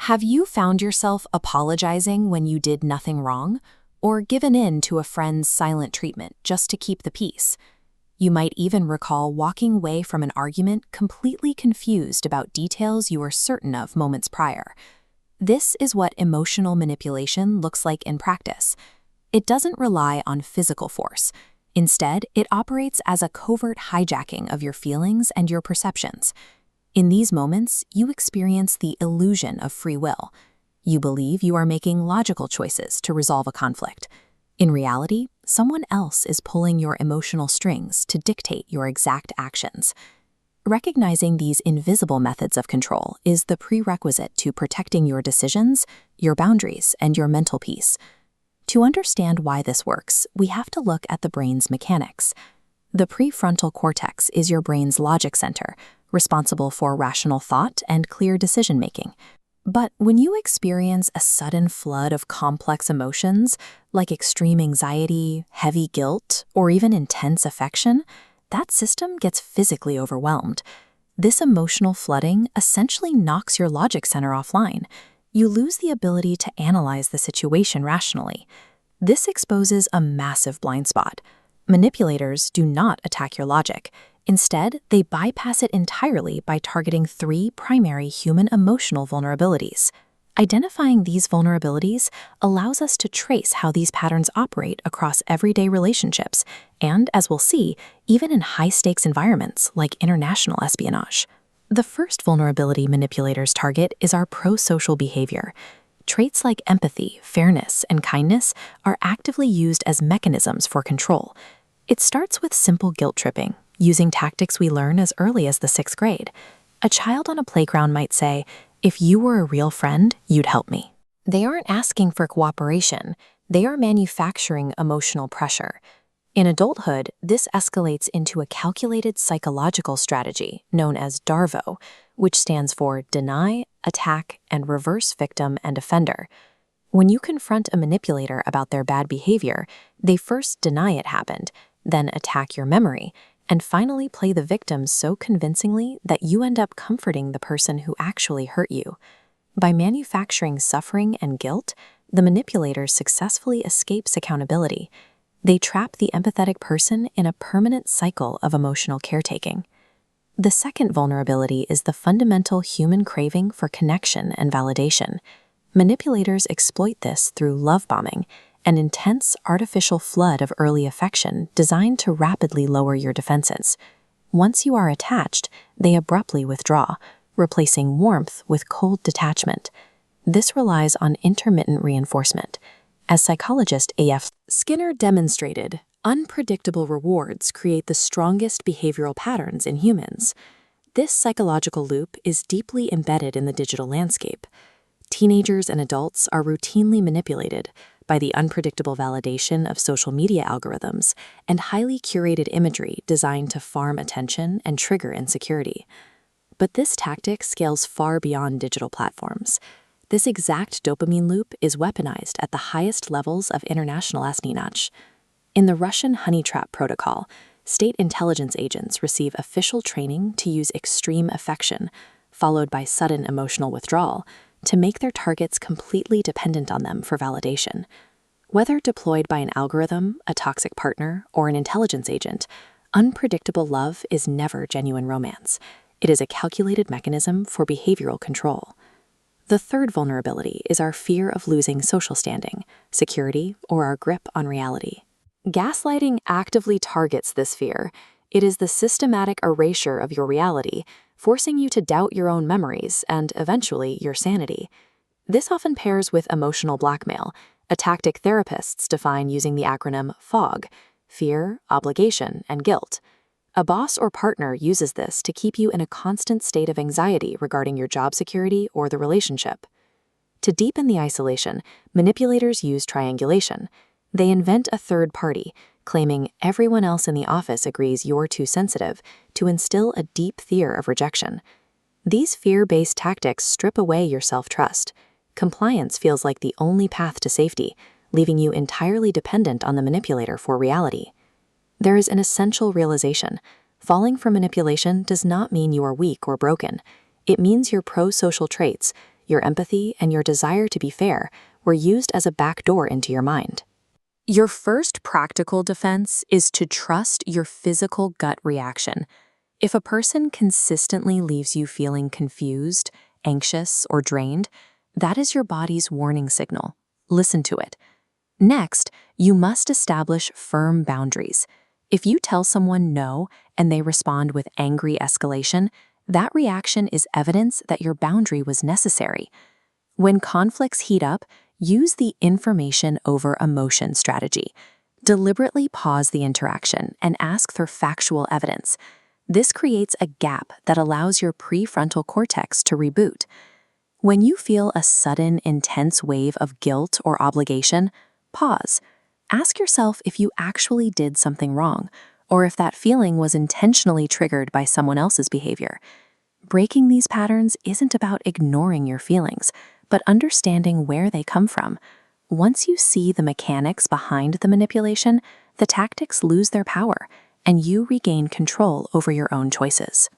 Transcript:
Have you found yourself apologizing when you did nothing wrong, or given in to a friend's silent treatment just to keep the peace? You might even recall walking away from an argument completely confused about details you were certain of moments prior. This is what emotional manipulation looks like in practice. It doesn't rely on physical force. Instead, it operates as a covert hijacking of your feelings and your perceptions. In these moments, you experience the illusion of free will. You believe you are making logical choices to resolve a conflict. In reality, someone else is pulling your emotional strings to dictate your exact actions. Recognizing these invisible methods of control is the prerequisite to protecting your decisions, your boundaries, and your mental peace. To understand why this works, we have to look at the brain's mechanics. The prefrontal cortex is your brain's logic center, responsible for rational thought and clear decision-making. But when you experience a sudden flood of complex emotions, like extreme anxiety, heavy guilt, or even intense affection, that system gets physically overwhelmed. This emotional flooding essentially knocks your logic center offline. You lose the ability to analyze the situation rationally. This exposes a massive blind spot. Manipulators do not attack your logic. Instead, they bypass it entirely by targeting 3 primary human emotional vulnerabilities. Identifying these vulnerabilities allows us to trace how these patterns operate across everyday relationships and, as we'll see, even in high-stakes environments like international espionage. The first vulnerability manipulators target is our pro-social behavior. Traits like empathy, fairness, and kindness are actively used as mechanisms for control. It starts with simple guilt tripping, using tactics we learn as early as the 6th grade. A child on a playground might say, "If you were a real friend, you'd help me." They aren't asking for cooperation. They are manufacturing emotional pressure. In adulthood, this escalates into a calculated psychological strategy known as DARVO, which stands for deny, attack, and reverse victim and offender. When you confront a manipulator about their bad behavior, they first deny it happened, then attack your memory, and finally play the victim so convincingly that you end up comforting the person who actually hurt you. By manufacturing suffering and guilt, the manipulator successfully escapes accountability. They trap the empathetic person in a permanent cycle of emotional caretaking. The second vulnerability is the fundamental human craving for connection and validation. Manipulators exploit this through love bombing, an intense artificial flood of early affection designed to rapidly lower your defenses. Once you are attached, they abruptly withdraw, replacing warmth with cold detachment. This relies on intermittent reinforcement. As psychologist A.F. Skinner demonstrated, unpredictable rewards create the strongest behavioral patterns in humans. This psychological loop is deeply embedded in the digital landscape. Teenagers and adults are routinely manipulated by the unpredictable validation of social media algorithms and highly curated imagery designed to farm attention and trigger insecurity. But this tactic scales far beyond digital platforms. This exact dopamine loop is weaponized at the highest levels of international espionage. In the Russian honey trap protocol, state intelligence agents receive official training to use extreme affection, followed by sudden emotional withdrawal, to make their targets completely dependent on them for validation. Whether deployed by an algorithm, a toxic partner, or an intelligence agent, unpredictable love is never genuine romance. It is a calculated mechanism for behavioral control. The third vulnerability is our fear of losing social standing, security, or our grip on reality. Gaslighting actively targets this fear. It is the systematic erasure of your reality, forcing you to doubt your own memories and, eventually, your sanity. This often pairs with emotional blackmail, a tactic therapists define using the acronym FOG: fear, obligation, and guilt. A boss or partner uses this to keep you in a constant state of anxiety regarding your job security or the relationship. To deepen the isolation, manipulators use triangulation. They invent a third party, claiming everyone else in the office agrees you're too sensitive, to instill a deep fear of rejection. These fear-based tactics strip away your self-trust. Compliance feels like the only path to safety, leaving you entirely dependent on the manipulator for reality. There is an essential realization. Falling for manipulation does not mean you are weak or broken. It means your pro-social traits, your empathy, and your desire to be fair were used as a backdoor into your mind. Your first practical defense is to trust your physical gut reaction. If a person consistently leaves you feeling confused, anxious, or drained, that is your body's warning signal. Listen to it. Next, you must establish firm boundaries. If you tell someone no and they respond with angry escalation, that reaction is evidence that your boundary was necessary. When conflicts heat up, use the information over emotion strategy. Deliberately pause the interaction and ask for factual evidence. This creates a gap that allows your prefrontal cortex to reboot. When you feel a sudden, intense wave of guilt or obligation, pause. Ask yourself if you actually did something wrong, or if that feeling was intentionally triggered by someone else's behavior. Breaking these patterns isn't about ignoring your feelings, but understanding where they come from. Once you see the mechanics behind the manipulation, the tactics lose their power, and you regain control over your own choices.